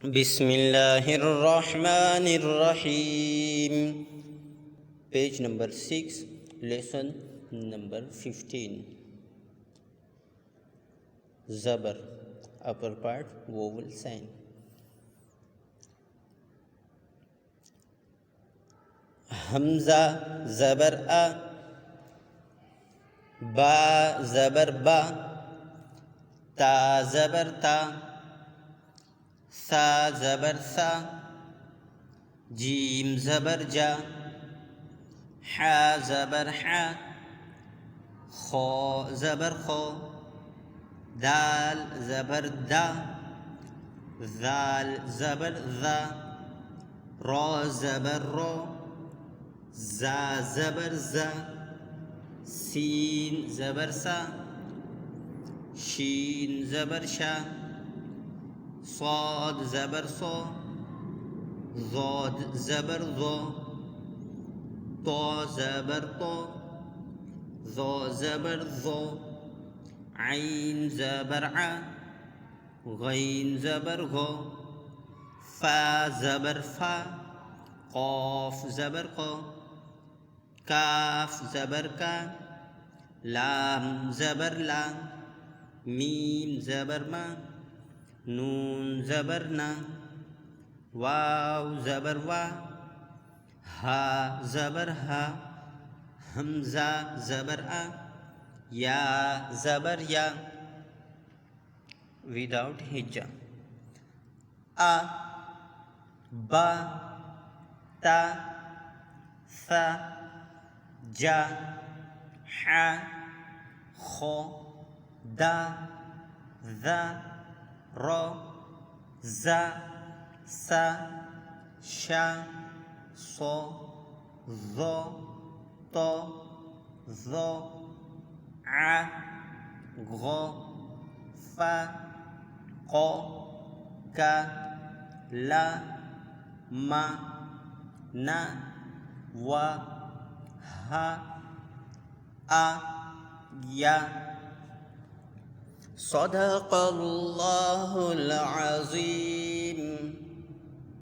बिस्मिल्लाहिर्रहमानिर्रहीम। Page number 6, lesson number 15। ज़बर, upper part, vowel sign. हमज़ा ज़बर अ, बा ज़बर बा, ता ज़बर ता, सा ज़बर सा, जीम ज़बर जा, हा ज़बर हा, खो ज़बर खो, दाल ज़बर दा, ज़ाल ज़बर ज़ा, रो ज़बर रो, ज़ा ज़बर ज़ा, सीन ज़बर सा, शीन ज़बर शा, صاد ज़बर सो, ज़ोद ज़बर ज़ो, तो ज़बर तो, ज़ो ज़बर ज़ो, आइन ज़बर आ, गैन ज़बर गो, फ़ा ज़बर फ़ा, क़ाफ़ ज़बर क़ो, काफ ज़बर का, लाम ज़बर ला, मीम ज़बर मा, नून ज़बर ना, वाव ज़बर वा, हा ज़बर हा, हमज़ा ज़बर आ, या ज़बर या, विदाउट हिज्जा। आ, बा, ता, सा, जा, हा, खो, दा, ज़ा, रो, ज़ा, सा, शा, सो, ज़ो, तो, ज़ो, आ, गो, फ़ा, को, का, ला, मा, ना, वा, हा, आ, या। सदक़ल्लाहुल अज़ीम।